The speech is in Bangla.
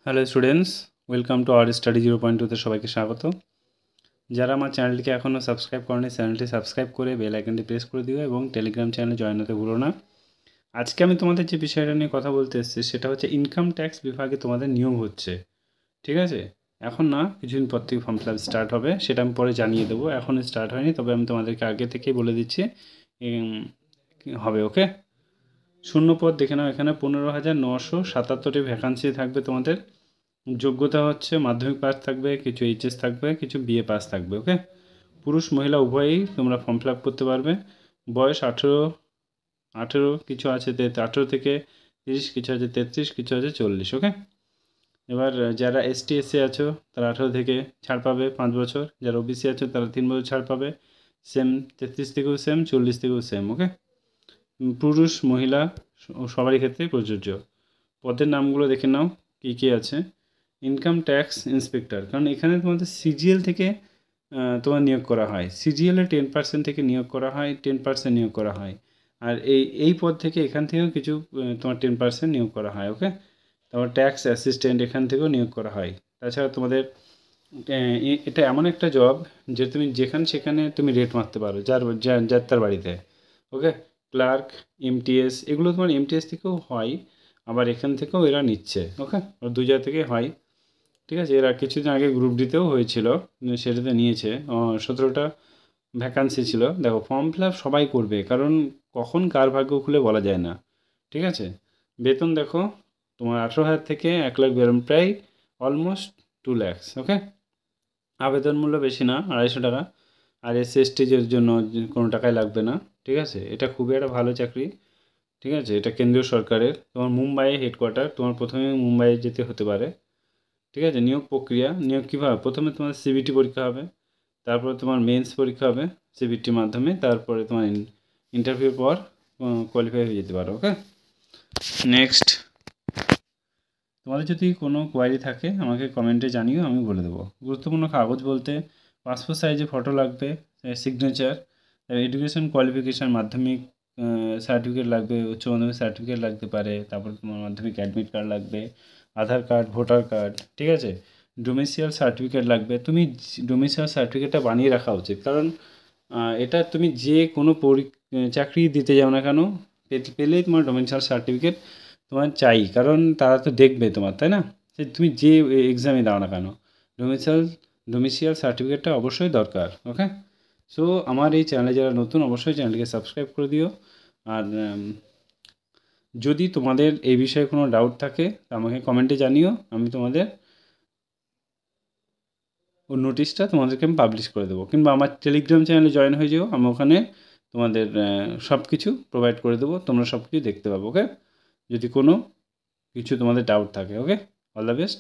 Hello students, welcome to our study 0.2তে সবাইকে স্বাগত। যারা আমার চ্যানেলটিকে এখনও সাবস্ক্রাইব করেনি, চ্যানেলটি সাবস্ক্রাইব করে বেল আইকনটি প্রেস করে দিও এবং টেলিগ্রাম চ্যানেলে জয়েন হতে ভুলো না। আজকে আমি তোমাদের যে বিষয়টা নিয়ে কথা বলতে এসেছি সেটা হচ্ছে ইনকাম ট্যাক্স বিভাগে তোমাদের নিয়োগ হচ্ছে। ঠিক আছে, এখন না, কিছুদিন পর থেকে ফর্ম ফিল আপ স্টার্ট হবে, সেটা আমি পরে জানিয়ে দেবো। এখনও স্টার্ট হয়নি, তবে আমি তোমাদেরকে আগে থেকেই বলে দিচ্ছি হবে। ওকে, শূন্য পদ দেখে নাও, এখানে 15,977টি ভ্যাকান্সি থাকবে তোমাদের। যোগ্যতা হচ্ছে মাধ্যমিক পাস থাকবে, কিছু এইচএস থাকবে, কিছু বিএ পাস থাকবে। ওকে, পুরুষ মহিলা উভয়ই তোমরা ফর্ম ফিল আপ করতে পারবে। বয়স 18 কিছু আছে 18 থেকে 30, কিছু আছে 33, কিছু আছে 40। ওকে, এবার যারা এসটি এসসি আছো তারা 18 থেকে ছাড় পাবে 5 বছর, যারা ওবিসি আছো তারা 3 বছর ছাড় পাবে। সেম 33 থেকেও সেম, 40 থেকেও সেম। ওকে, পুরুষ মহিলা সবারই ক্ষেত্রেই প্রযোজ্য। পদের নামগুলো দেখে নাও কী কী আছে। ইনকাম ট্যাক্স ইন্সপেক্টর, কারণ এখানে তোমাদের সিজিএল থেকে তোমার নিয়োগ করা হয়। সিজিএলে 10% থেকে নিয়োগ করা হয়, 10% নিয়োগ করা হয়। আর এই পদ থেকে এখান থেকেও কিছু তোমার 10% নিয়োগ করা হয়। ওকে, তারপর ট্যাক্স অ্যাসিস্ট্যান্ট এখান থেকেও নিয়োগ করা হয়। তাছাড়া তোমাদের এটা এমন একটা জব যে তুমি সেখানে তুমি রেট মারতে পারো, যার তার বাড়িতে। ওকে, ক্লার্ক, এমটিএস, এগুলো তোমার এমটিএস থেকেও হয়, আবার এখান থেকেও এরা নিচ্ছে। ওকে, দু জায়গা থেকে হয়। ঠিক আছে, এরা কিছুদিন আগে গ্রুপ ডিতেও হয়েছিল, সেটাতে নিয়েছে 17টা ভ্যাকান্সি ছিল। দেখো, ফর্ম ফিল আপ সবাই করবে, কারণ কখন কার ভাগ্য খুলে বলা যায় না। ঠিক আছে, বেতন দেখো তোমার 18,000 থেকে 1,00,000 বেরোন, প্রায় অলমোস্ট 2 lakhs। ওকে, আবেদন মূল্য বেশি না, 250 টাকা। আর এসসি এসটিদের জন্য কোনো টাকাই লাগবে না। ঠিক আছে, এটা খুবই একটা ভালো চাকরি। ঠিক আছে, এটা কেন্দ্রীয় সরকারের, তোমার মুম্বাইয়ে হেডকোয়ার্টার, তোমার প্রথমে মুম্বাইয়ে যেতে হতে পারে। ঠিক আছে, নিয়োগ প্রক্রিয়া, নিয়োগ কীভাবে, প্রথমে তোমার সিবিটি পরীক্ষা হবে, তারপরে তোমার মেন্স পরীক্ষা হবে সিবিটির মাধ্যমে, তারপরে তোমার ইন্টারভিউর পর কোয়ালিফাই হয়ে যেতে পারো। ওকে, নেক্সট, তোমাদের যদি কোনো কোয়ারি থাকে আমাকে কমেন্টে জানিও, আমি বলে দেবো। গুরুত্বপূর্ণ কাগজ বলতে পাসপোর্ট সাইজে ফটো লাগবে, সিগনেচার, এডুকেশন কোয়ালিফিকেশান, মাধ্যমিক সার্টিফিকেট লাগবে, উচ্চ মাধ্যমিক সার্টিফিকেট লাগতে পারে, তারপর তোমার মাধ্যমিক অ্যাডমিট কার্ড লাগবে, আধার কার্ড, ভোটার কার্ড। ঠিক আছে, ডোমিসিয়াল সার্টিফিকেট লাগবে। তুমি ডোমিসিয়াল সার্টিফিকেটটা বানিয়ে রাখা উচিত, কারণ এটা তুমি যে কোনো চাকরি দিতে যাও না কেন, পেলেই তোমার ডোমিসিয়াল সার্টিফিকেট তোমার চাই, কারণ তারা তো দেখবে তোমার, তাই না? সে তুমি যে এক্সামে দাও না কেন, ডোমিসিয়াল সার্টিফিকেটটা অবশ্যই দরকার। ওকে, সো আমার এই চ্যানেলে যারা নতুন, অবশ্যই চ্যানেলটিকে সাবস্ক্রাইব করে দিও। আর যদি তোমাদের এই বিষয়ে কোনো ডাউট থাকে আমাকে কমেন্টে জানিও, আমি তোমাদের ওই নোটিশটা তোমাদেরকে আমি পাবলিশ করে দেবো। কিংবা আমার টেলিগ্রাম চ্যানেলে জয়েন হয়ে যেও, আমি ওখানে তোমাদের সব কিছু প্রোভাইড করে দেবো, তোমরা সব কিছু দেখতে পাবো। ওকে, যদি কোনো কিছু তোমাদের ডাউট থাকে। ওকে, অল দ্য বেস্ট।